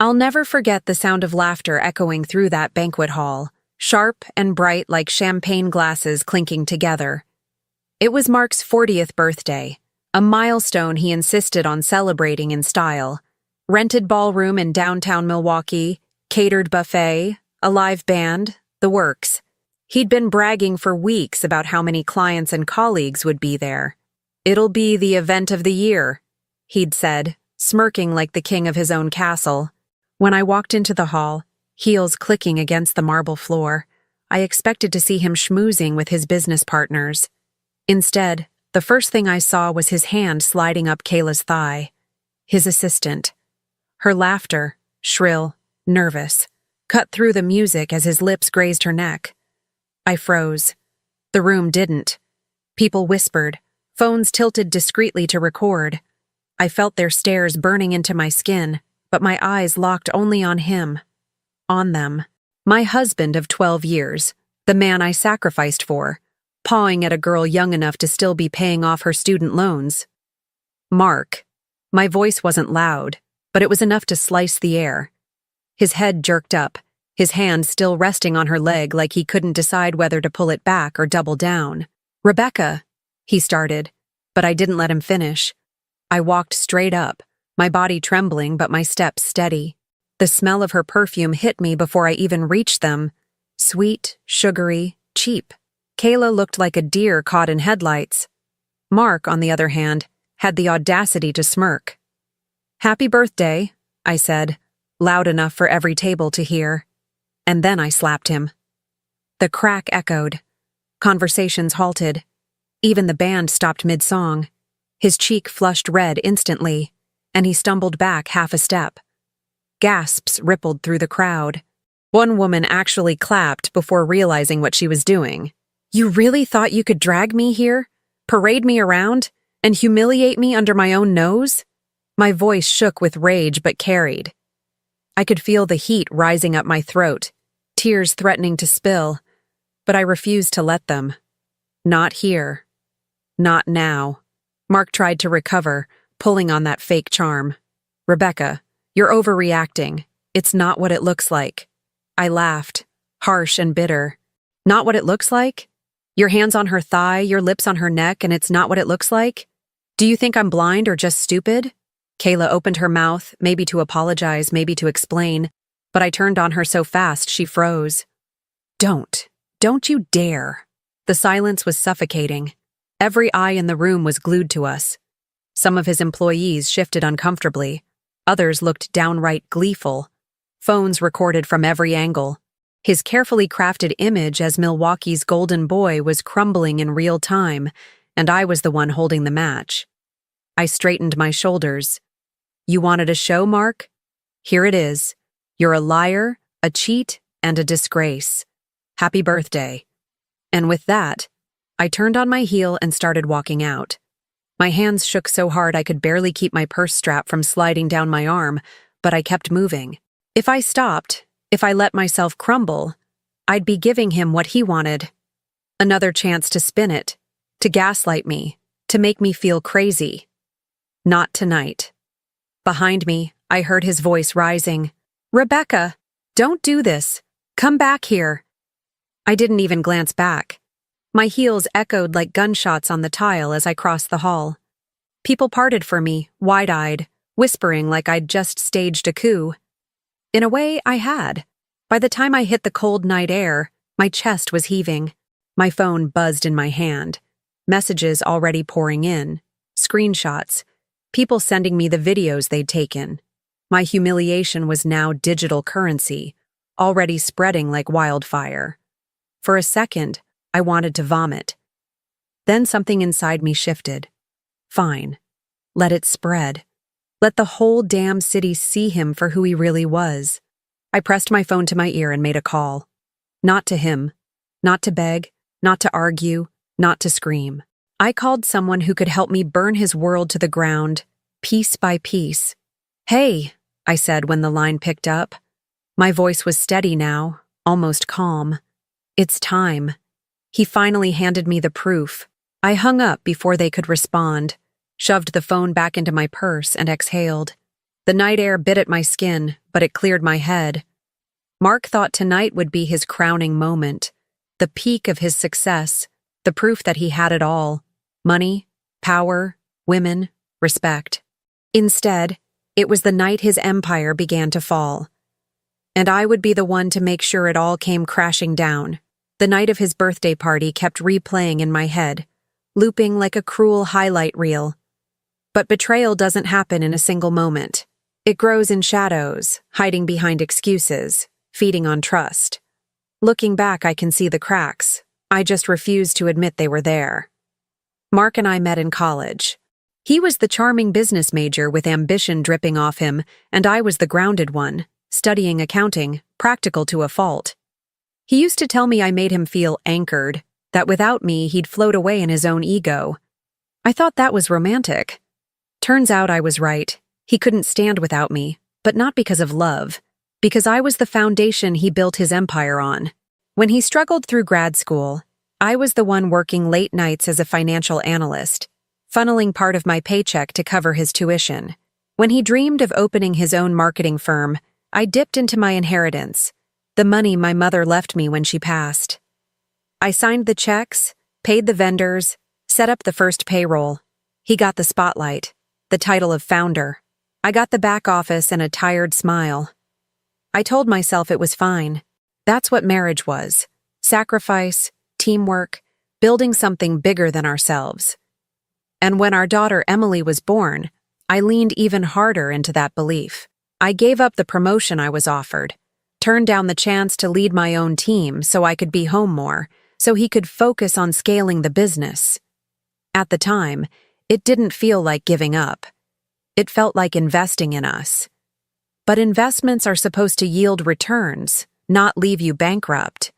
I'll never forget the sound of laughter echoing through that banquet hall, sharp and bright like champagne glasses clinking together. It was Mark's 40th birthday, a milestone he insisted on celebrating in style. Rented ballroom in downtown Milwaukee, catered buffet, a live band, the works. He'd been bragging for weeks about how many clients and colleagues would be there. "It'll be the event of the year," he'd said, smirking like the king of his own castle. When I walked into the hall, heels clicking against the marble floor, I expected to see him schmoozing with his business partners. Instead, the first thing I saw was his hand sliding up Kayla's thigh. His assistant. Her laughter, shrill, nervous, cut through the music as his lips grazed her neck. I froze. The room didn't. People whispered, phones tilted discreetly to record. I felt their stares burning into my skin, but my eyes locked only on him. On them. My husband of 12 years, the man I sacrificed for, pawing at a girl young enough to still be paying off her student loans. Mark. My voice wasn't loud, but it was enough to slice the air. His head jerked up, his hand still resting on her leg like he couldn't decide whether to pull it back or double down. "Rebecca," he started, but I didn't let him finish. I walked straight up, my body trembling but my steps steady. The smell of her perfume hit me before I even reached them. Sweet, sugary, cheap. Kayla looked like a deer caught in headlights. Mark, on the other hand, had the audacity to smirk. "Happy birthday," I said, loud enough for every table to hear. And then I slapped him. The crack echoed. Conversations halted. Even the band stopped mid-song. His cheek flushed red instantly, and he stumbled back half a step. Gasps rippled through the crowd. One woman actually clapped before realizing what she was doing. "You really thought you could drag me here, parade me around, and humiliate me under my own nose?" My voice shook with rage but carried. I could feel the heat rising up my throat, tears threatening to spill, but I refused to let them. Not here. Not now. Mark tried to recover, pulling on that fake charm. "Rebecca, you're overreacting. It's not what it looks like." I laughed, harsh and bitter. "Not what it looks like? Your hands on her thigh, your lips on her neck, and it's not what it looks like? Do you think I'm blind or just stupid?" Kayla opened her mouth, maybe to apologize, maybe to explain, but I turned on her so fast she froze. Don't you dare." The silence was suffocating. Every eye in the room was glued to us. Some of his employees shifted uncomfortably. Others looked downright gleeful. Phones recorded from every angle. His carefully crafted image as Milwaukee's golden boy was crumbling in real time, and I was the one holding the match. I straightened my shoulders. "You wanted a show, Mark? Here it is. You're a liar, a cheat, and a disgrace. Happy birthday." And with that, I turned on my heel and started walking out. My hands shook so hard I could barely keep my purse strap from sliding down my arm, but I kept moving. If I stopped, if I let myself crumble, I'd be giving him what he wanted. Another chance to spin it, to gaslight me, to make me feel crazy. Not tonight. Behind me, I heard his voice rising. "Rebecca, don't do this. Come back here." I didn't even glance back. My heels echoed like gunshots on the tile as I crossed the hall. People parted for me, wide-eyed, whispering like I'd just staged a coup. In a way, I had. By the time I hit the cold night air, my chest was heaving. My phone buzzed in my hand. Messages already pouring in. Screenshots. People sending me the videos they'd taken. My humiliation was now digital currency, already spreading like wildfire. For a second, I wanted to vomit. Then something inside me shifted. Fine. Let it spread. Let the whole damn city see him for who he really was. I pressed my phone to my ear and made a call. Not to him. Not to beg. Not to argue. Not to scream. I called someone who could help me burn his world to the ground, piece by piece. "Hey," I said when the line picked up. My voice was steady now, almost calm. "It's time." He finally handed me the proof. I hung up before they could respond, shoved the phone back into my purse and exhaled. The night air bit at my skin, but it cleared my head. Mark thought tonight would be his crowning moment, the peak of his success, the proof that he had it all: money, power, women, respect. Instead, it was the night his empire began to fall. And I would be the one to make sure it all came crashing down. The night of his birthday party kept replaying in my head, looping like a cruel highlight reel. But betrayal doesn't happen in a single moment. It grows in shadows, hiding behind excuses, feeding on trust. Looking back, I can see the cracks. I just refused to admit they were there. Mark and I met in college. He was the charming business major with ambition dripping off him, and I was the grounded one, studying accounting, practical to a fault. He used to tell me I made him feel anchored, that without me he'd float away in his own ego. I thought that was romantic. Turns out I was right. He couldn't stand without me, but not because of love, because I was the foundation he built his empire on. When he struggled through grad school, I was the one working late nights as a financial analyst, funneling part of my paycheck to cover his tuition. When he dreamed of opening his own marketing firm, I dipped into my inheritance, the money my mother left me when she passed. I signed the checks, paid the vendors, set up the first payroll. He got the spotlight, the title of founder. I got the back office and a tired smile. I told myself it was fine. That's what marriage was: sacrifice, teamwork, building something bigger than ourselves. And when our daughter Emily was born, I leaned even harder into that belief. I gave up the promotion I was offered, turned down the chance to lead my own team so I could be home more, so he could focus on scaling the business. At the time, it didn't feel like giving up. It felt like investing in us. But investments are supposed to yield returns, not leave you bankrupt.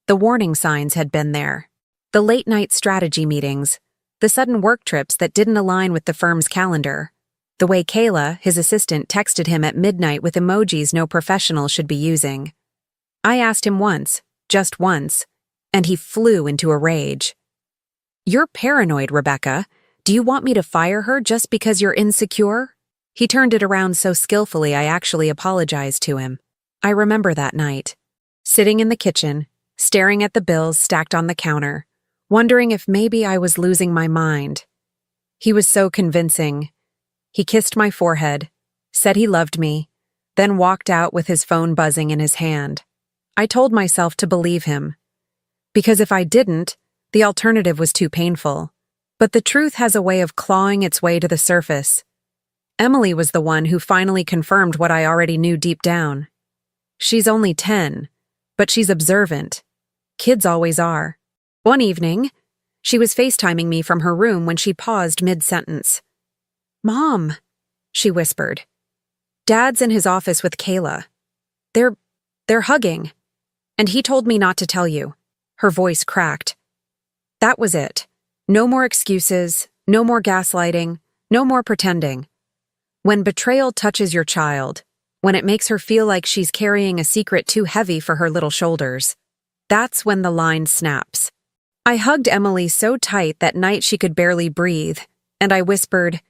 The warning signs had been there. The late-night strategy meetings, the sudden work trips that didn't align with the firm's calendar, the way Kayla, his assistant, texted him at midnight with emojis no professional should be using. I asked him once, just once, and he flew into a rage. "You're paranoid, Rebecca. Do you want me to fire her just because you're insecure?" He turned it around so skillfully I actually apologized to him. I remember that night, sitting in the kitchen, staring at the bills stacked on the counter, wondering if maybe I was losing my mind. He was so convincing. He kissed my forehead, said he loved me, then walked out with his phone buzzing in his hand. I told myself to believe him, because if I didn't, the alternative was too painful. But the truth has a way of clawing its way to the surface. Emily was the one who finally confirmed what I already knew deep down. She's only 10, but she's observant. Kids always are. One evening, she was FaceTiming me from her room when she paused mid-sentence. "Mom," she whispered. "Dad's in his office with Kayla. They're hugging. And he told me not to tell you." Her voice cracked. That was it. No more excuses, no more gaslighting, no more pretending. When betrayal touches your child, when it makes her feel like she's carrying a secret too heavy for her little shoulders, that's when the line snaps. I hugged Emily so tight that night she could barely breathe, and I whispered,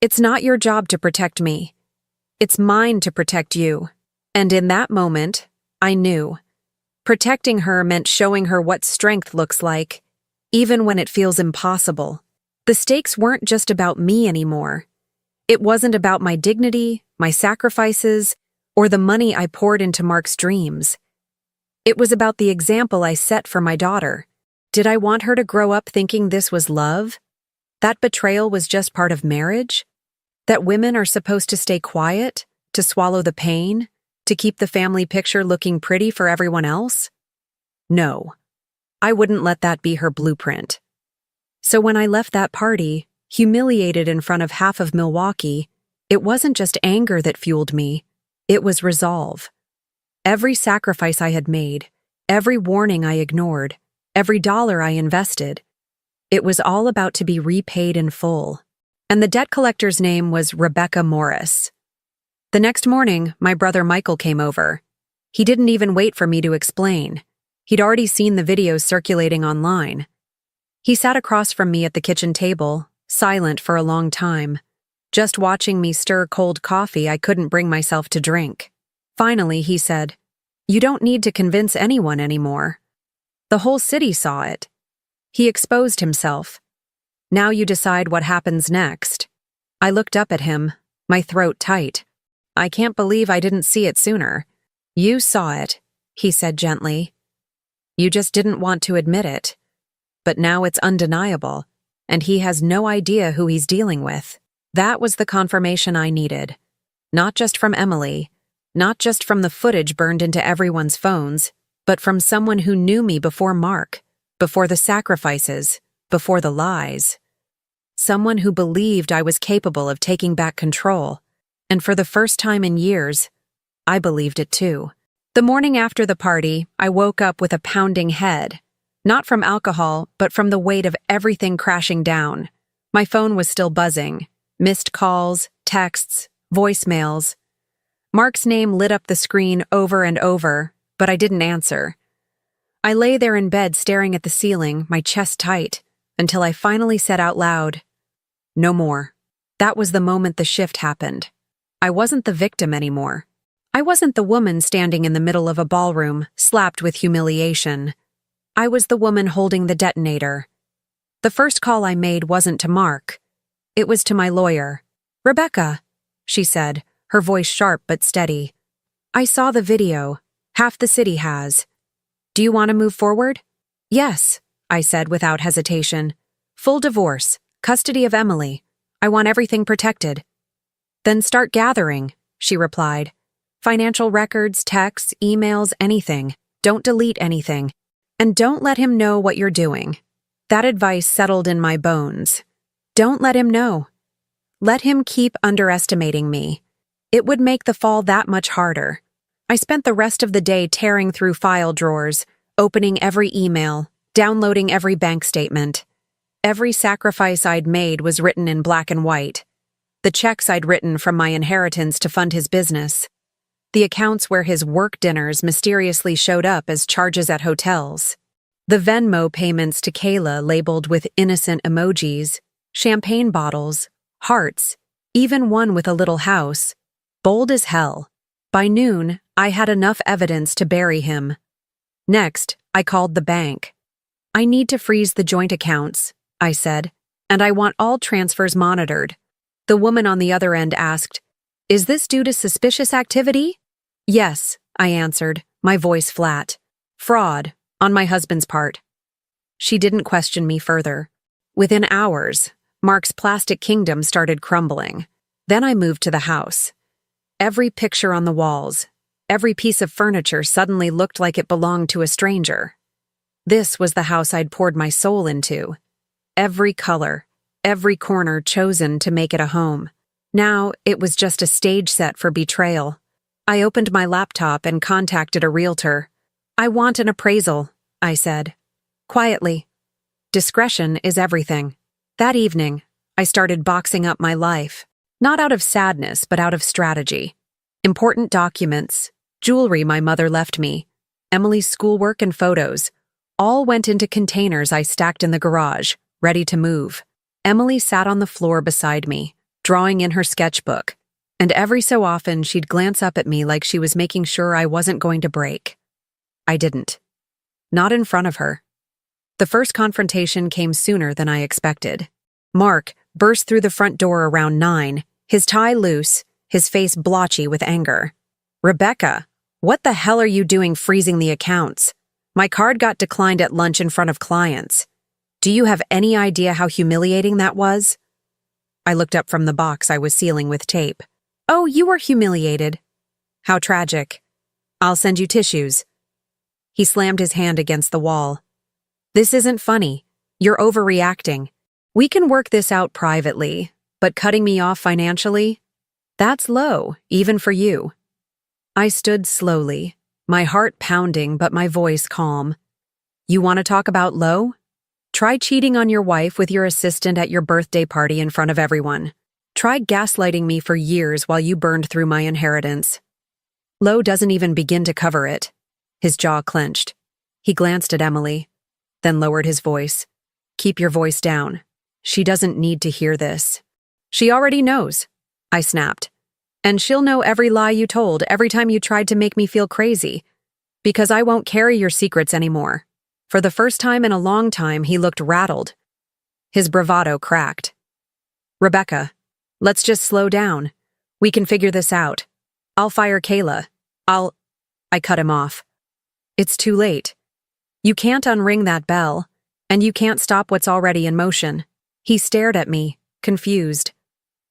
"It's not your job to protect me. It's mine to protect you." And in that moment, I knew. Protecting her meant showing her what strength looks like, even when it feels impossible. The stakes weren't just about me anymore. It wasn't about my dignity, my sacrifices, or the money I poured into Mark's dreams. It was about the example I set for my daughter. Did I want her to grow up thinking this was love? That betrayal was just part of marriage? That women are supposed to stay quiet, to swallow the pain, to keep the family picture looking pretty for everyone else? No. I wouldn't let that be her blueprint. So when I left that party, humiliated in front of half of Milwaukee, it wasn't just anger that fueled me, it was resolve. Every sacrifice I had made, every warning I ignored, every dollar I invested, it was all about to be repaid in full. And the debt collector's name was Rebecca Morris. The next morning, my brother Michael came over. He didn't even wait for me to explain. He'd already seen the videos circulating online. He sat across from me at the kitchen table, silent for a long time. just watching me stir cold coffee I couldn't bring myself to drink. Finally, he said, "You don't need to convince anyone anymore. The whole city saw it." He exposed himself. "Now you decide what happens next." I looked up at him, my throat tight. "I can't believe I didn't see it sooner." "You saw it," he said gently. "You just didn't want to admit it. But now it's undeniable, and he has no idea who he's dealing with." That was the confirmation I needed. Not just from Emily, not just from the footage burned into everyone's phones, but from someone who knew me before Mark, before the sacrifices, before the lies. Someone who believed I was capable of taking back control, and for the first time in years, I believed it too. The morning after the party, I woke up with a pounding head. Not from alcohol, but from the weight of everything crashing down. My phone was still buzzing. Missed calls, texts, voicemails. Mark's name lit up the screen over and over, but I didn't answer. I lay there in bed staring at the ceiling, my chest tight, until I finally said out loud, "No more." That was the moment the shift happened. I wasn't the victim anymore. I wasn't the woman standing in the middle of a ballroom, slapped with humiliation. I was the woman holding the detonator. The first call I made wasn't to Mark. It was to my lawyer. "Rebecca," she said, her voice sharp but steady. "I saw the video. Half the city has. Do you want to move forward?" "Yes," I said without hesitation. "Full divorce, custody of Emily. I want everything protected." "Then start gathering," she replied. "Financial records, texts, emails, anything. Don't delete anything. And don't let him know what you're doing." That advice settled in my bones. Don't let him know. Let him keep underestimating me. It would make the fall that much harder. I spent the rest of the day tearing through file drawers, opening every email, downloading every bank statement. Every sacrifice I'd made was written in black and white. The checks I'd written from my inheritance to fund his business. The accounts where his work dinners mysteriously showed up as charges at hotels. The Venmo payments to Kayla labeled with innocent emojis, champagne bottles, hearts, even one with a little house. Bold as hell. By noon, I had enough evidence to bury him. Next, I called the bank. "I need to freeze the joint accounts," I said, "and I want all transfers monitored." The woman on the other end asked, "Is this due to suspicious activity?" "Yes," I answered, my voice flat. "Fraud, on my husband's part." She didn't question me further. Within hours, Mark's plastic kingdom started crumbling. Then I moved to the house. Every picture on the walls, every piece of furniture suddenly looked like it belonged to a stranger. This was the house I'd poured my soul into. Every color, every corner chosen to make it a home. Now it was just a stage set for betrayal. I opened my laptop and contacted a realtor. "I want an appraisal," I said. Quietly. Discretion is everything. That evening, I started boxing up my life. Not out of sadness, but out of strategy. Important documents, jewelry my mother left me, Emily's schoolwork and photos, all went into containers I stacked in the garage, ready to move. Emily sat on the floor beside me, drawing in her sketchbook, and every so often she'd glance up at me like she was making sure I wasn't going to break. I didn't. Not in front of her. The first confrontation came sooner than I expected. Mark burst through the front door around 9, his tie loose, his face blotchy with anger. "Rebecca, what the hell are you doing freezing the accounts? My card got declined at lunch in front of clients. Do you have any idea how humiliating that was?" I looked up from the box I was sealing with tape. "Oh, you were humiliated. How tragic. I'll send you tissues." He slammed his hand against the wall. "This isn't funny. You're overreacting. We can work this out privately, but cutting me off financially? That's low, even for you." I stood slowly, my heart pounding but my voice calm. "You want to talk about low? Try cheating on your wife with your assistant at your birthday party in front of everyone. Try gaslighting me for years while you burned through my inheritance. Low doesn't even begin to cover it." His jaw clenched. He glanced at Emily, then lowered his voice. "Keep your voice down. She doesn't need to hear this." She already knows, I snapped. And she'll know every lie you told every time you tried to make me feel crazy. Because I won't carry your secrets anymore. For the first time in a long time, he looked rattled. His bravado cracked. Rebecca, let's just slow down. We can figure this out. I'll fire Kayla. I cut him off. It's too late. You can't unring that bell, and you can't stop what's already in motion. He stared at me, confused.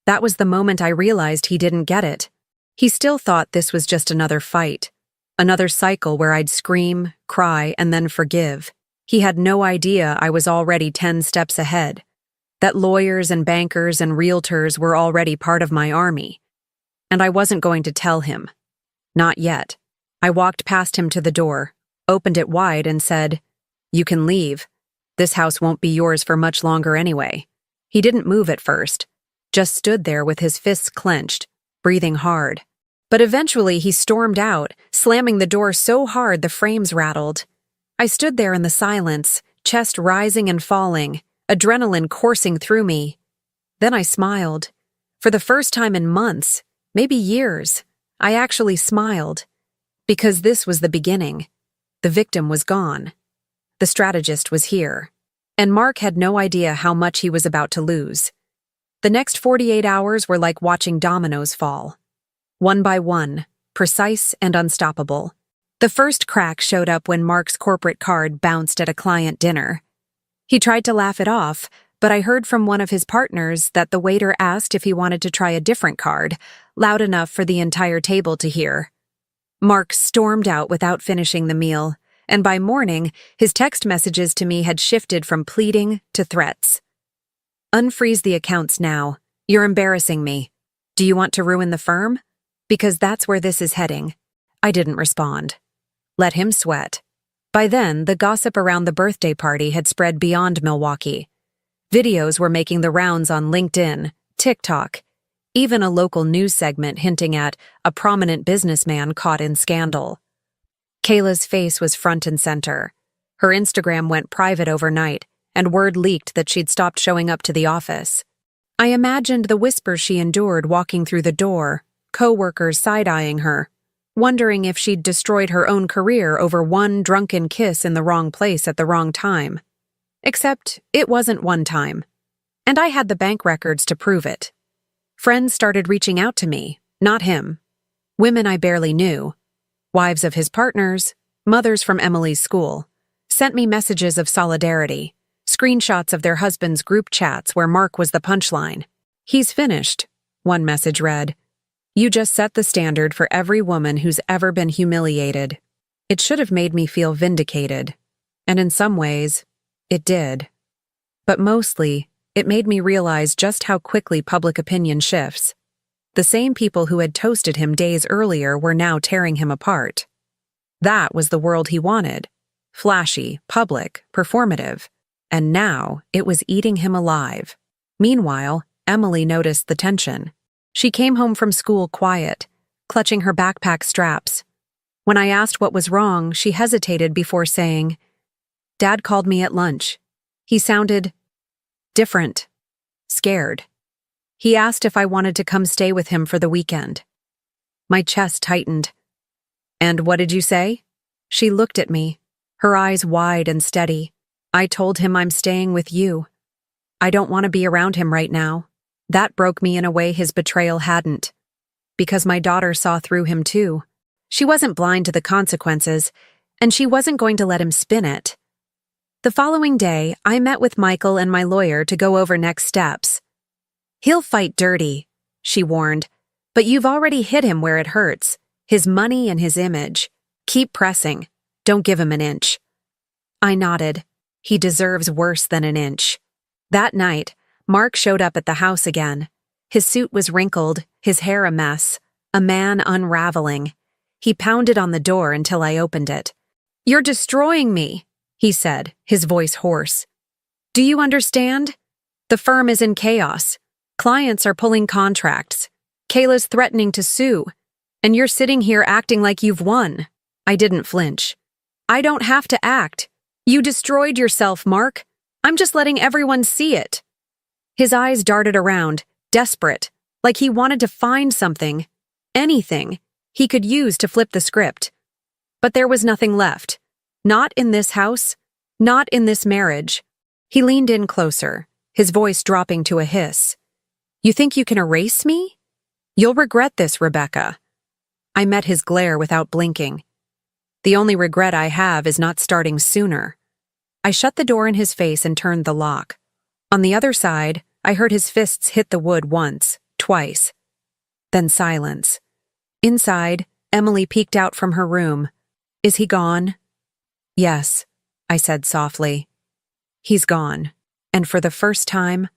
That was the moment I realized he didn't get it. He still thought this was just another fight. Another cycle where I'd scream, cry, and then forgive. He had no idea I was already 10 steps ahead. That lawyers and bankers and realtors were already part of my army. And I wasn't going to tell him. Not yet. I walked past him to the door, opened it wide, and said, "You can leave. This house won't be yours for much longer anyway." He didn't move at first, just stood there with his fists clenched, breathing hard. But eventually he stormed out, slamming the door so hard the frames rattled. I stood there in the silence, chest rising and falling, adrenaline coursing through me. Then I smiled. For the first time in months, maybe years, I actually smiled. Because this was the beginning. The victim was gone. The strategist was here. And Mark had no idea how much he was about to lose. The next 48 hours were like watching dominoes fall. One by one, precise and unstoppable. The first crack showed up when Mark's corporate card bounced at a client dinner. He tried to laugh it off, but I heard from one of his partners that the waiter asked if he wanted to try a different card, loud enough for the entire table to hear. Mark stormed out without finishing the meal, and by morning, his text messages to me had shifted from pleading to threats. "Unfreeze the accounts now. You're embarrassing me. Do you want to ruin the firm? Because that's where this is heading." I didn't respond. Let him sweat. By then, the gossip around the birthday party had spread beyond Milwaukee. Videos were making the rounds on LinkedIn, TikTok, even a local news segment hinting at a prominent businessman caught in scandal. Kayla's face was front and center. Her Instagram went private overnight, and word leaked that she'd stopped showing up to the office. I imagined the whispers she endured walking through the door, co-workers side-eyeing her, wondering if she'd destroyed her own career over one drunken kiss in the wrong place at the wrong time. Except it wasn't one time. And I had the bank records to prove it. Friends started reaching out to me, not him. Women I barely knew. Wives of his partners, mothers from Emily's school, sent me messages of solidarity, screenshots of their husbands' group chats where Mark was the punchline. "He's finished," one message read. "You just set the standard for every woman who's ever been humiliated." It should have made me feel vindicated. And in some ways, it did. But mostly, it made me realize just how quickly public opinion shifts. The same people who had toasted him days earlier were now tearing him apart. That was the world he wanted. Flashy, public, performative. And now, it was eating him alive. Meanwhile, Emily noticed the tension. She came home from school quiet, clutching her backpack straps. When I asked what was wrong, she hesitated before saying, "Dad called me at lunch. He sounded different, scared. He asked if I wanted to come stay with him for the weekend." My chest tightened. "And what did you say?" She looked at me, her eyes wide and steady. "I told him I'm staying with you. I don't want to be around him right now." That broke me in a way his betrayal hadn't. Because my daughter saw through him too. She wasn't blind to the consequences, and she wasn't going to let him spin it. The following day, I met with Michael and my lawyer to go over next steps. "He'll fight dirty," she warned, "but you've already hit him where it hurts, his money and his image. Keep pressing. Don't give him an inch." I nodded. He deserves worse than an inch. That night, Mark showed up at the house again. His suit was wrinkled, his hair a mess, a man unraveling. He pounded on the door until I opened it. "You're destroying me," he said, his voice hoarse. "Do you understand? The firm is in chaos. Clients are pulling contracts. Kayla's threatening to sue. And you're sitting here acting like you've won." I didn't flinch. "I don't have to act. You destroyed yourself, Mark. I'm just letting everyone see it." His eyes darted around, desperate, like he wanted to find something, anything, he could use to flip the script. But there was nothing left. Not in this house, not in this marriage. He leaned in closer, his voice dropping to a hiss. You think you can erase me? You'll regret this, Rebecca. I met his glare without blinking. The only regret I have is not starting sooner. I shut the door in his face and turned the lock. On the other side, I heard his fists hit the wood once, twice. Then silence. Inside, Emily peeked out from her room. Is he gone? Yes, I said softly. He's gone. And for the first time,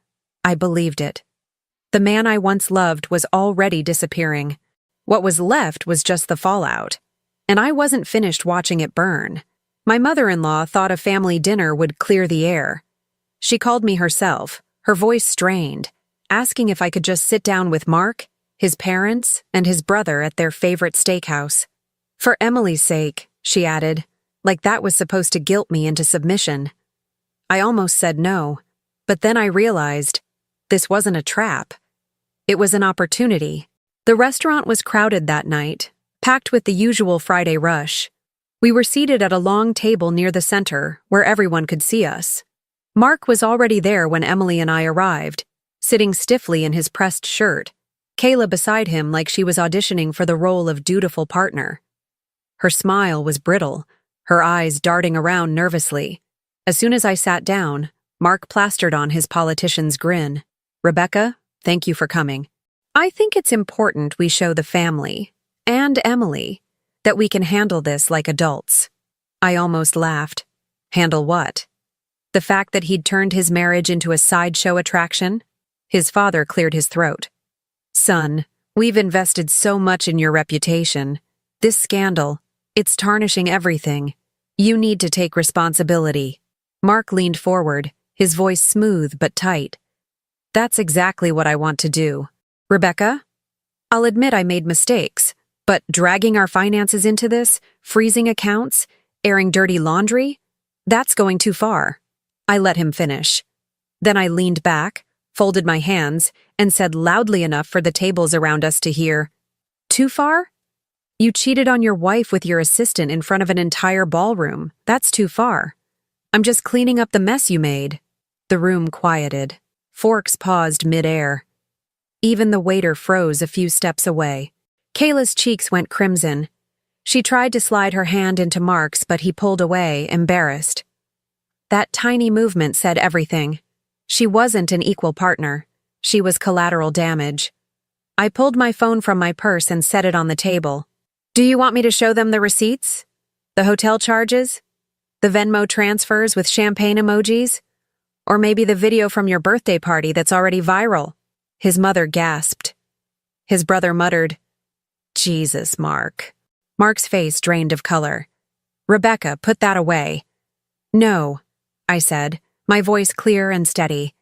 I believed it. The man I once loved was already disappearing. What was left was just the fallout. And I wasn't finished watching it burn. My mother-in-law thought a family dinner would clear the air. She called me herself, her voice strained, asking if I could just sit down with Mark, his parents, and his brother at their favorite steakhouse. For Emily's sake, she added, like that was supposed to guilt me into submission. I almost said no, but then I realized this wasn't a trap. It was an opportunity. The restaurant was crowded that night, packed with the usual Friday rush. We were seated at a long table near the center, where everyone could see us. Mark was already there when Emily and I arrived, sitting stiffly in his pressed shirt, Kayla beside him like she was auditioning for the role of dutiful partner. Her smile was brittle, her eyes darting around nervously. As soon as I sat down, Mark plastered on his politician's grin. Rebecca, thank you for coming. I think it's important we show the family, and Emily, that we can handle this like adults. I almost laughed. Handle what? The fact that he'd turned his marriage into a sideshow attraction? His father cleared his throat. Son, we've invested so much in your reputation. This scandal, it's tarnishing everything. You need to take responsibility. Mark leaned forward, his voice smooth but tight. That's exactly what I want to do. Rebecca? I'll admit I made mistakes, but dragging our finances into this, freezing accounts, airing dirty laundry, that's going too far. I let him finish. Then I leaned back, folded my hands, and said loudly enough for the tables around us to hear, Too far? You cheated on your wife with your assistant in front of an entire ballroom. That's too far. I'm just cleaning up the mess you made. The room quieted. Forks paused mid-air. Even the waiter froze a few steps away. Kayla's cheeks went crimson. She tried to slide her hand into Mark's, but he pulled away, embarrassed. That tiny movement said everything. She wasn't an equal partner. She was collateral damage. I pulled my phone from my purse and set it on the table. Do you want me to show them the receipts? The hotel charges? The Venmo transfers with champagne emojis? Or maybe the video from your birthday party that's already viral? His mother gasped. His brother muttered, Jesus, Mark. Mark's face drained of color. Rebecca, put that away. No, I said, my voice clear and steady.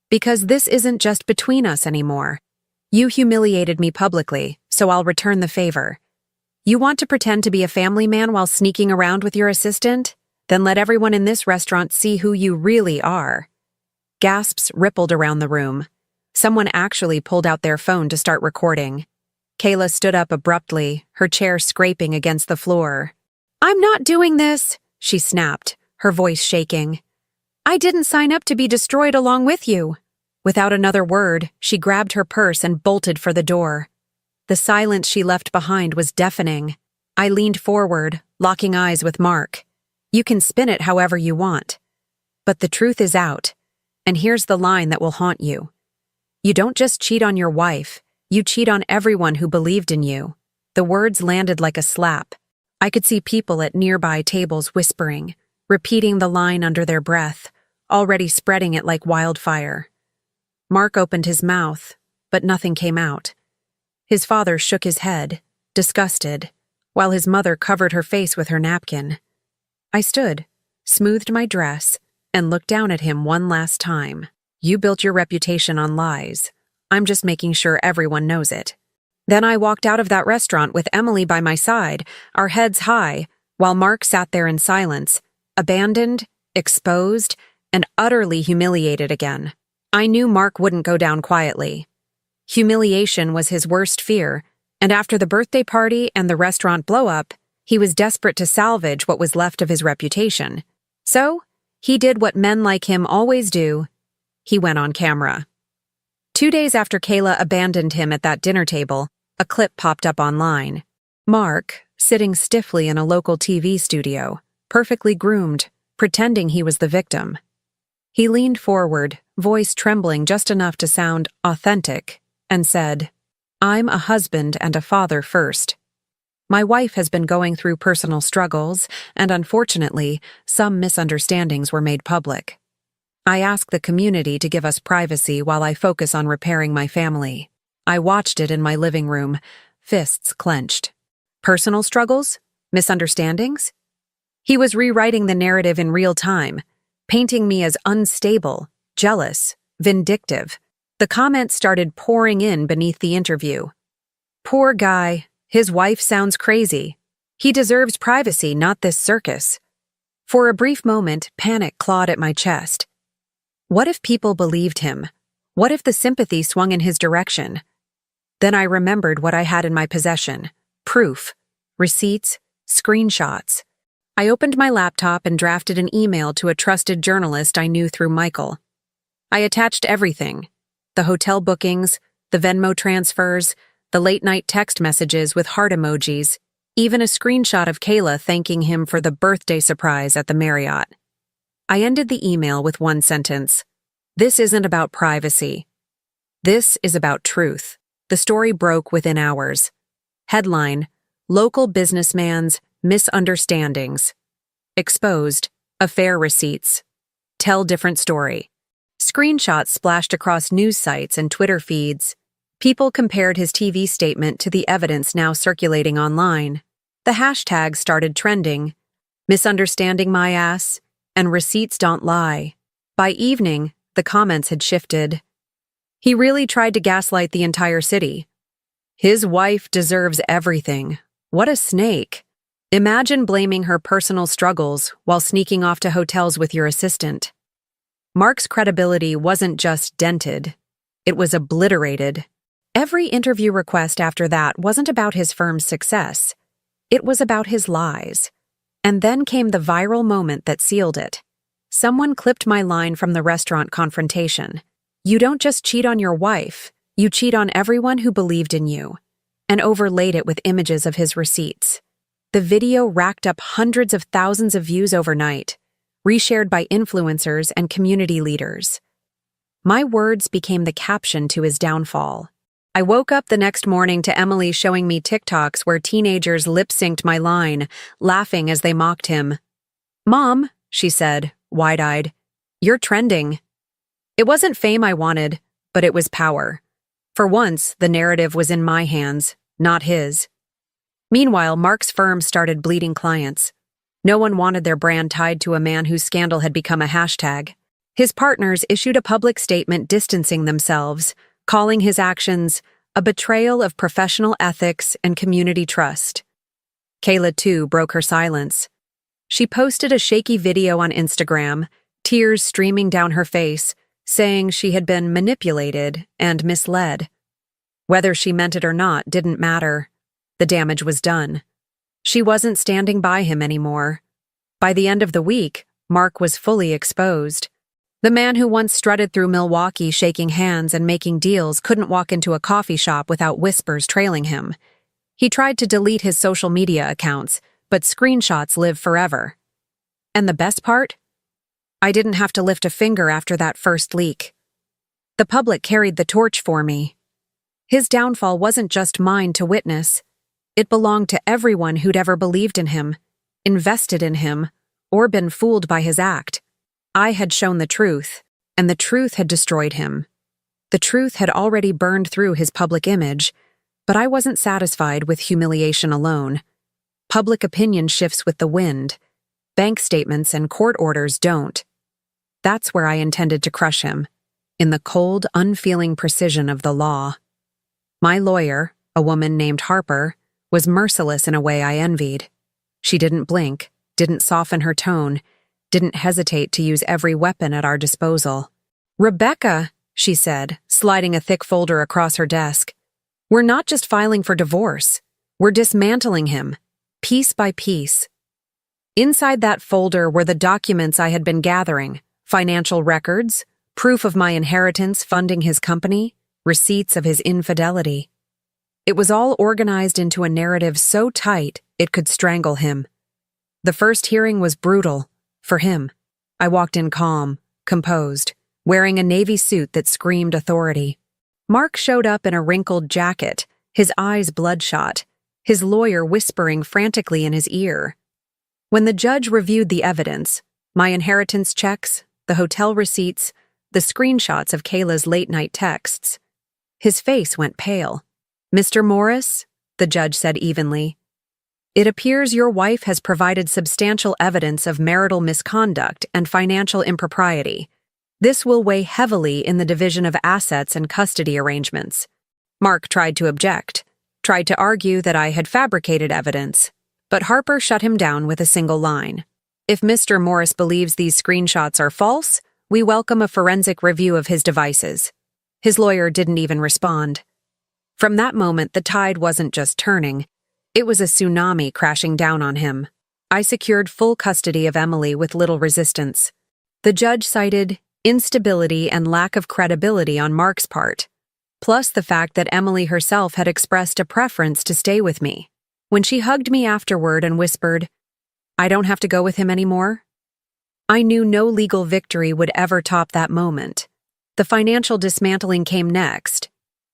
Because this isn't just between us anymore. You humiliated me publicly, so I'll return the favor. You want to pretend to be a family man while sneaking around with your assistant? Then let everyone in this restaurant see who you really are. Gasps rippled around the room. Someone actually pulled out their phone to start recording. Kayla stood up abruptly, her chair scraping against the floor. I'm not doing this, she snapped, her voice shaking. I didn't sign up to be destroyed along with you. Without another word, she grabbed her purse and bolted for the door. The silence she left behind was deafening. I leaned forward, locking eyes with Mark. You can spin it however you want. But the truth is out, and here's the line that will haunt you. You don't just cheat on your wife, you cheat on everyone who believed in you. The words landed like a slap. I could see people at nearby tables whispering, repeating the line under their breath, already spreading it like wildfire. Mark opened his mouth, but nothing came out. His father shook his head, disgusted, while his mother covered her face with her napkin. I stood, smoothed my dress, and looked down at him one last time. You built your reputation on lies. I'm just making sure everyone knows it. Then I walked out of that restaurant with Emily by my side, our heads high, while Mark sat there in silence, abandoned, exposed, and utterly humiliated again. I knew Mark wouldn't go down quietly. Humiliation was his worst fear, and after the birthday party and the restaurant blow-up, he was desperate to salvage what was left of his reputation. So, he did what men like him always do. He went on camera. 2 days after Kayla abandoned him at that dinner table, a clip popped up online. Mark, sitting stiffly in a local TV studio, perfectly groomed, pretending he was the victim. He leaned forward, voice trembling just enough to sound authentic, and said, "I'm a husband and a father first. My wife has been going through personal struggles, and unfortunately, some misunderstandings were made public. I ask the community to give us privacy while I focus on repairing my family. I watched it in my living room, fists clenched. Personal struggles? Misunderstandings?" He was rewriting the narrative in real time, painting me as unstable, jealous, vindictive. The comments started pouring in beneath the interview. "Poor guy. His wife sounds crazy. He deserves privacy, not this circus." For a brief moment, panic clawed at my chest. What if people believed him? What if the sympathy swung in his direction? Then I remembered what I had in my possession. Proof, receipts, screenshots. I opened my laptop and drafted an email to a trusted journalist I knew through Michael. I attached everything: the hotel bookings, the Venmo transfers, the late-night text messages with heart emojis, even a screenshot of Kayla thanking him for the birthday surprise at the Marriott. I ended the email with one sentence: "This isn't about privacy. This is about truth." The story broke within hours. Headline: Local businessman's misunderstandings. Exposed: affair receipts. Tell different story. Screenshots splashed across news sites and Twitter feeds. People compared his TV statement to the evidence now circulating online. The hashtags started trending: misunderstanding my ass and receipts don't lie. By evening, the comments had shifted. He really tried to gaslight the entire city. His wife deserves everything. What a snake. Imagine blaming her personal struggles while sneaking off to hotels with your assistant. Mark's credibility wasn't just dented, it was obliterated. Every interview request after that wasn't about his firm's success. It was about his lies. And then came the viral moment that sealed it. Someone clipped my line from the restaurant confrontation. "You don't just cheat on your wife, you cheat on everyone who believed in you," and overlaid it with images of his receipts. The video racked up hundreds of thousands of views overnight, reshared by influencers and community leaders. My words became the caption to his downfall. I woke up the next morning to Emily showing me TikToks where teenagers lip-synced my line, laughing as they mocked him. "Mom," she said, wide-eyed, "you're trending." It wasn't fame I wanted, but it was power. For once, the narrative was in my hands, not his. Meanwhile, Mark's firm started bleeding clients. No one wanted their brand tied to a man whose scandal had become a hashtag. His partners issued a public statement distancing themselves, calling his actions a betrayal of professional ethics and community trust. Kayla, too, broke her silence. She posted a shaky video on Instagram, tears streaming down her face, saying she had been manipulated and misled. Whether she meant it or not didn't matter. The damage was done. She wasn't standing by him anymore. By the end of the week, Mark was fully exposed. The man who once strutted through Milwaukee shaking hands and making deals couldn't walk into a coffee shop without whispers trailing him. He tried to delete his social media accounts, but screenshots live forever. And the best part? I didn't have to lift a finger after that first leak. The public carried the torch for me. His downfall wasn't just mine to witness. It belonged to everyone who'd ever believed in him, invested in him, or been fooled by his act. I had shown the truth, and the truth had destroyed him. The truth had already burned through his public image, but I wasn't satisfied with humiliation alone. Public opinion shifts with the wind. Bank statements and court orders don't. That's where I intended to crush him, in the cold, unfeeling precision of the law. My lawyer, a woman named Harper, was merciless in a way I envied. She didn't blink, didn't soften her tone, didn't hesitate to use every weapon at our disposal. "Rebecca," she said, sliding a thick folder across her desk. "We're not just filing for divorce. We're dismantling him, piece by piece." Inside that folder were the documents I had been gathering: financial records, proof of my inheritance funding his company, receipts of his infidelity. It was all organized into a narrative so tight it could strangle him. The first hearing was brutal, for him. I walked in calm, composed, wearing a navy suit that screamed authority. Mark showed up in a wrinkled jacket, his eyes bloodshot, his lawyer whispering frantically in his ear. When the judge reviewed the evidence, my inheritance checks, the hotel receipts, the screenshots of Kayla's late-night texts, his face went pale. "Mr. Morris," the judge said evenly, "it appears your wife has provided substantial evidence of marital misconduct and financial impropriety. This will weigh heavily in the division of assets and custody arrangements." Mark tried to object, tried to argue that I had fabricated evidence, but Harper shut him down with a single line. "If Mr. Morris believes these screenshots are false, we welcome a forensic review of his devices." His lawyer didn't even respond. From that moment, the tide wasn't just turning. It was a tsunami crashing down on him. I secured full custody of Emily with little resistance. The judge cited instability and lack of credibility on Mark's part, plus the fact that Emily herself had expressed a preference to stay with me. When she hugged me afterward and whispered, "I don't have to go with him anymore," I knew no legal victory would ever top that moment. The financial dismantling came next.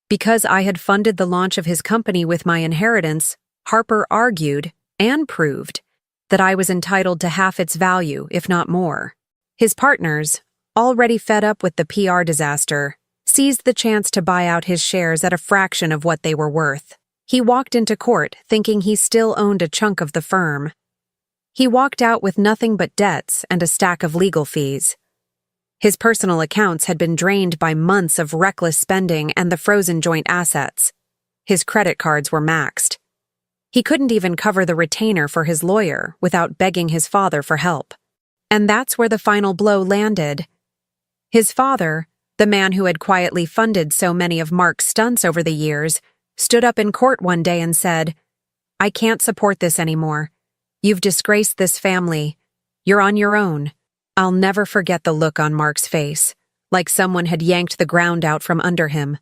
Because I had funded the launch of his company with my inheritance, Harper argued, and proved, that I was entitled to half its value, if not more. His partners, already fed up with the PR disaster, seized the chance to buy out his shares at a fraction of what they were worth. He walked into court thinking he still owned a chunk of the firm. He walked out with nothing but debts and a stack of legal fees. His personal accounts had been drained by months of reckless spending and the frozen joint assets. His credit cards were maxed. He couldn't even cover the retainer for his lawyer without begging his father for help. And that's where the final blow landed. His father, the man who had quietly funded so many of Mark's stunts over the years, stood up in court one day and said, "I can't support this anymore. You've disgraced this family. You're on your own." I'll never forget the look on Mark's face, like someone had yanked the ground out from under him.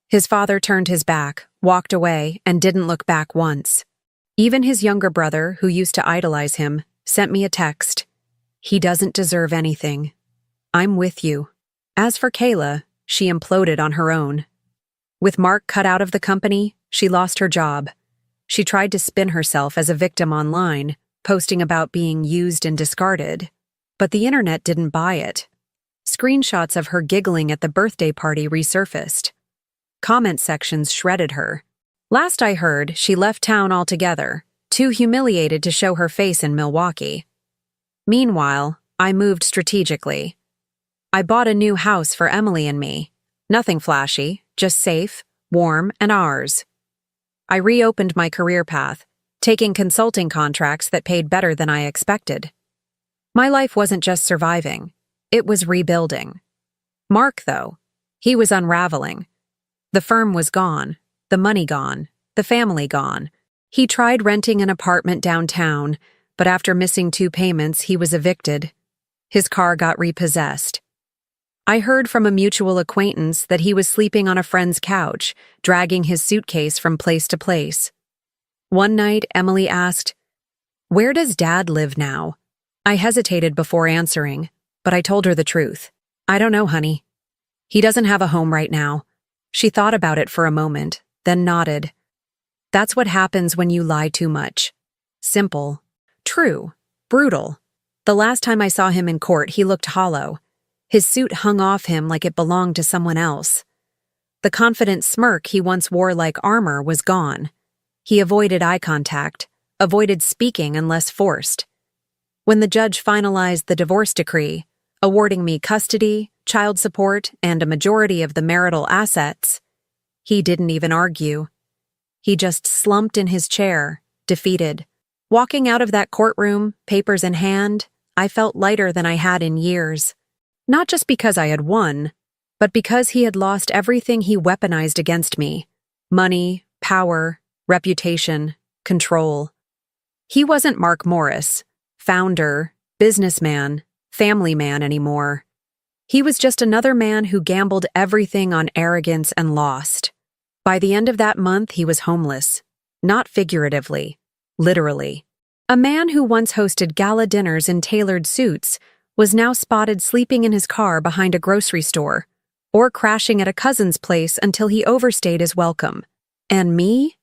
His father turned his back, walked away, and didn't look back once. Even his younger brother, who used to idolize him, sent me a text. "He doesn't deserve anything. I'm with you." As for Kayla, she imploded on her own. With Mark cut out of the company, she lost her job. She tried to spin herself as a victim online, posting about being used and discarded. But the internet didn't buy it. Screenshots of her giggling at the birthday party resurfaced. Comment sections shredded her. Last I heard, she left town altogether, too humiliated to show her face in Milwaukee. Meanwhile, I moved strategically. I bought a new house for Emily and me. Nothing flashy, just safe, warm, and ours. I reopened my career path, taking consulting contracts that paid better than I expected. My life wasn't just surviving, it was rebuilding. Mark, though, he was unraveling. The firm was gone, the money gone, the family gone. He tried renting an apartment downtown, but after missing 2 payments, he was evicted. His car got repossessed. I heard from a mutual acquaintance that he was sleeping on a friend's couch, dragging his suitcase from place to place. One night, Emily asked, "Where does Dad live now?" I hesitated before answering, but I told her the truth. "I don't know, honey. He doesn't have a home right now." She thought about it for a moment, then nodded. That's what happens when you lie too much. Simple. True. Brutal. The last time I saw him in court, he looked hollow. His suit hung off him like it belonged to someone else. The confident smirk he once wore like armor was gone. He avoided eye contact, avoided speaking unless forced. When the judge finalized the divorce decree, awarding me custody, child support, and a majority of the marital assets, he didn't even argue. He just slumped in his chair, defeated. Walking out of that courtroom, papers in hand, I felt lighter than I had in years. Not just because I had won, But because he had lost everything he weaponized against me, money, power, reputation, control. He wasn't Mark Morris, founder, businessman, family man anymore. He was just another man who gambled everything on arrogance and lost. By the end of that month, he was homeless. Not figuratively, literally. A man who once hosted gala dinners in tailored suits was now spotted sleeping in his car behind a grocery store, or crashing at a cousin's place until he overstayed his welcome. And me?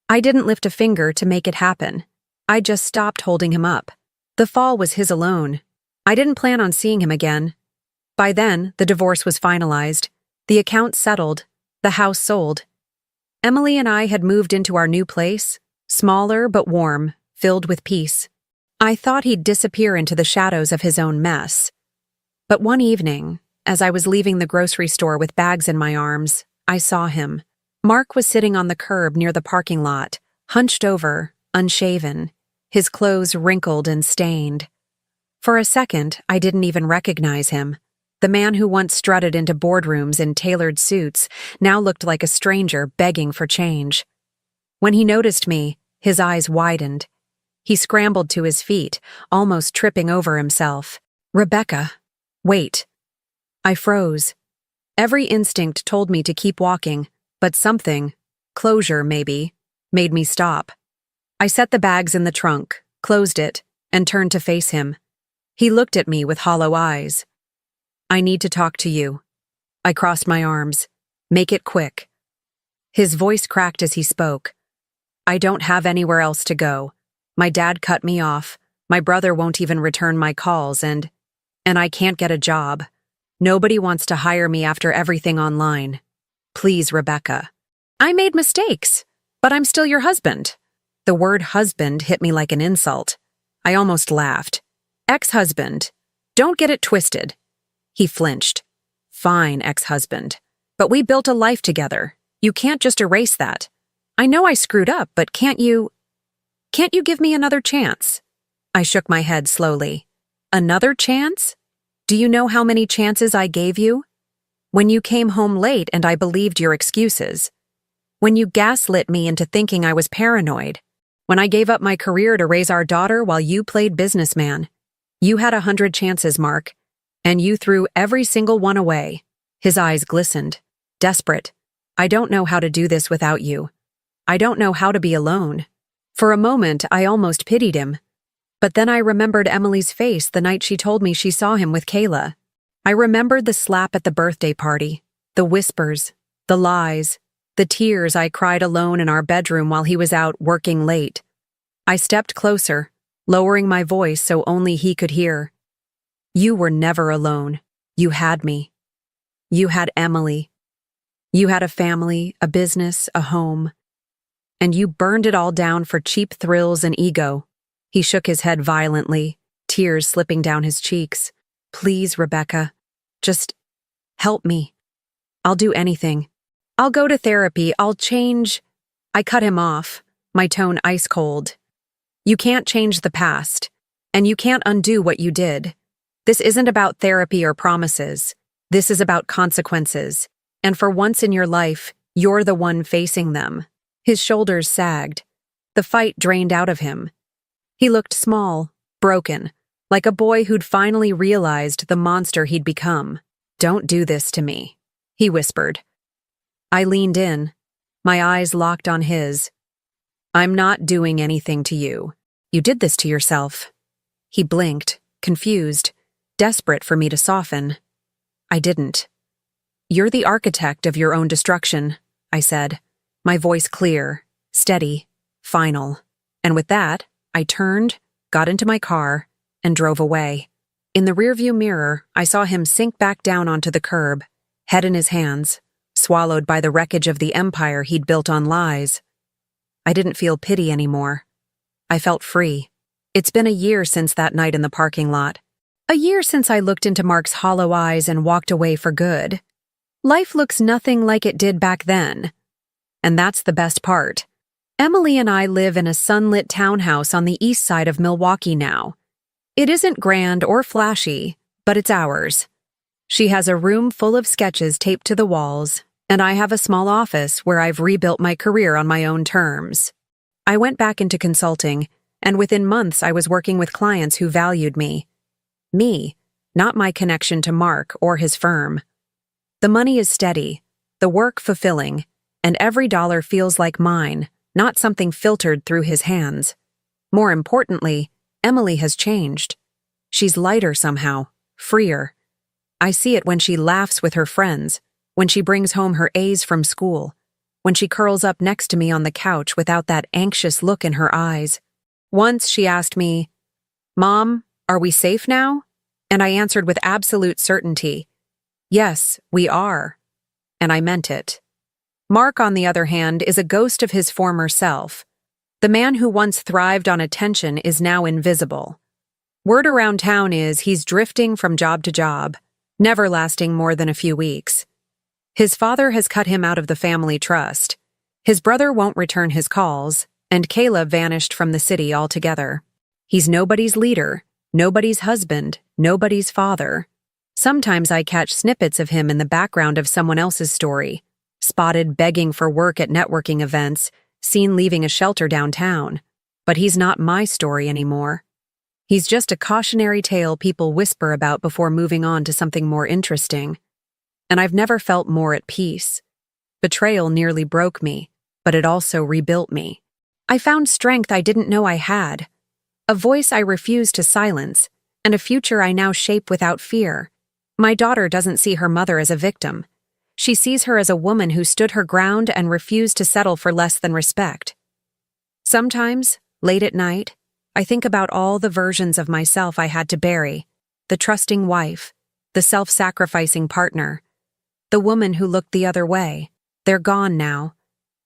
I didn't lift a finger to make it happen. I just stopped holding him up. The fall was his alone. I didn't plan on seeing him again. By then, the divorce was finalized, the account settled, the house sold. Emily and I had moved into our new place, smaller but warm, filled with peace. I thought he'd disappear into the shadows of his own mess. But one evening, as I was leaving the grocery store with bags in my arms, I saw him. Mark was sitting on the curb near the parking lot, hunched over, unshaven, his clothes wrinkled and stained. For a second, I didn't even recognize him. The man who once strutted into boardrooms in tailored suits now looked like a stranger begging for change. When he noticed me, his eyes widened. He scrambled to his feet, almost tripping over himself. "Rebecca, wait." I froze. Every instinct told me to keep walking, but something, closure maybe, made me stop. I set the bags in the trunk, closed it, and turned to face him. He looked at me with hollow eyes. "I need to talk to you." I crossed my arms. "Make it quick." His voice cracked as he spoke. "I don't have anywhere else to go. My dad cut me off. My brother won't even return my calls, and I can't get a job. Nobody wants to hire me after everything online. Please, Rebecca." "I made mistakes, but I'm still your husband." The word husband hit me like an insult. I almost laughed. "Ex-husband. Don't get it twisted." He flinched. "Fine, ex-husband. But we built a life together. You can't just erase that. I know I screwed up, but can't you give me another chance?" I shook my head slowly. "Another chance? Do you know how many chances I gave you? When you came home late and I believed your excuses. When you gaslit me into thinking I was paranoid. When I gave up my career to raise our daughter while you played businessman. You had 100 chances, Mark. And you threw every single one away." His eyes glistened. "Desperate. I don't know how to do this without you. I don't know how to be alone." For a moment, I almost pitied him. But then I remembered Emily's face the night she told me she saw him with Kayla. I remembered the slap at the birthday party, the whispers, the lies, the tears I cried alone in our bedroom while he was out working late. I stepped closer, lowering my voice so only he could hear. "You were never alone. You had me. You had Emily. You had a family, a business, a home. And you burned it all down for cheap thrills and ego." He shook his head violently, tears slipping down his cheeks. "Please, Rebecca, just help me. I'll do anything. I'll go to therapy. I'll change." I cut him off, my tone ice cold. "You can't change the past, and you can't undo what you did. This isn't about therapy or promises. This is about consequences. And for once in your life, you're the one facing them." His shoulders sagged. The fight drained out of him. He looked small, broken, like a boy who'd finally realized the monster he'd become. "Don't do this to me," he whispered. I leaned in, my eyes locked on his. "I'm not doing anything to you. You did this to yourself." He blinked, confused, desperate for me to soften. I didn't. "You're the architect of your own destruction," I said, my voice clear, steady, final. And with that, I turned, got into my car, and drove away. In the rearview mirror, I saw him sink back down onto the curb, head in his hands, swallowed by the wreckage of the empire he'd built on lies. I didn't feel pity anymore. I felt free. It's been a year since that night in the parking lot. A year since I looked into Mark's hollow eyes and walked away for good. Life looks nothing like it did back then. And that's the best part. Emily and I live in a sunlit townhouse on the east side of Milwaukee now. It isn't grand or flashy, but it's ours. She has a room full of sketches taped to the walls, and I have a small office where I've rebuilt my career on my own terms. I went back into consulting, and within months I was working with clients who valued me. Me, not my connection to Mark or his firm. The money is steady, the work fulfilling, and every dollar feels like mine, not something filtered through his hands. More importantly, Emily has changed. She's lighter somehow, freer. I see it when she laughs with her friends, when she brings home her A's from school, when she curls up next to me on the couch without that anxious look in her eyes. Once she asked me, "Mom, are we safe now?" And I answered with absolute certainty, "Yes, we are." And I meant it. Mark, on the other hand, is a ghost of his former self. The man who once thrived on attention is now invisible. Word around town is he's drifting from job to job, never lasting more than a few weeks. His father has cut him out of the family trust. His brother won't return his calls, and Kayla vanished from the city altogether. He's nobody's leader, nobody's husband, nobody's father. Sometimes I catch snippets of him in the background of someone else's story, spotted begging for work at networking events, seen leaving a shelter downtown. But he's not my story anymore. He's just a cautionary tale people whisper about before moving on to something more interesting. And I've never felt more at peace. Betrayal nearly broke me, but it also rebuilt me. I found strength I didn't know I had, a voice I refused to silence, and a future I now shape without fear. My daughter doesn't see her mother as a victim. She sees her as a woman who stood her ground and refused to settle for less than respect. Sometimes, late at night, I think about all the versions of myself I had to bury: the trusting wife, the self-sacrificing partner, the woman who looked the other way. They're gone now,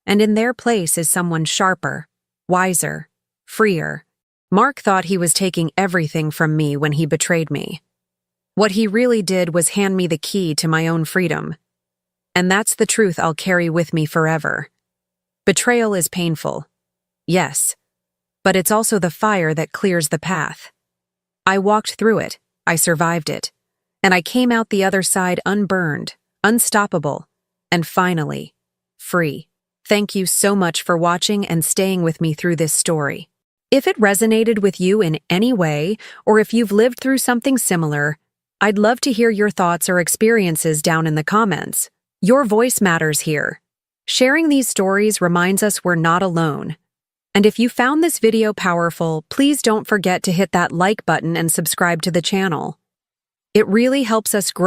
and in their place is someone sharper, wiser, freer. Mark thought he was taking everything from me when he betrayed me. What he really did was hand me the key to my own freedom. And that's the truth I'll carry with me forever. Betrayal is painful, yes, but it's also the fire that clears the path. I walked through it, I survived it, and I came out the other side unburned, unstoppable, and finally, free. Thank you so much for watching and staying with me through this story. If it resonated with you in any way, or if you've lived through something similar, I'd love to hear your thoughts or experiences down in the comments. Your voice matters here. Sharing these stories reminds us we're not alone. And if you found this video powerful, please don't forget to hit that like button and subscribe to the channel. It really helps us grow.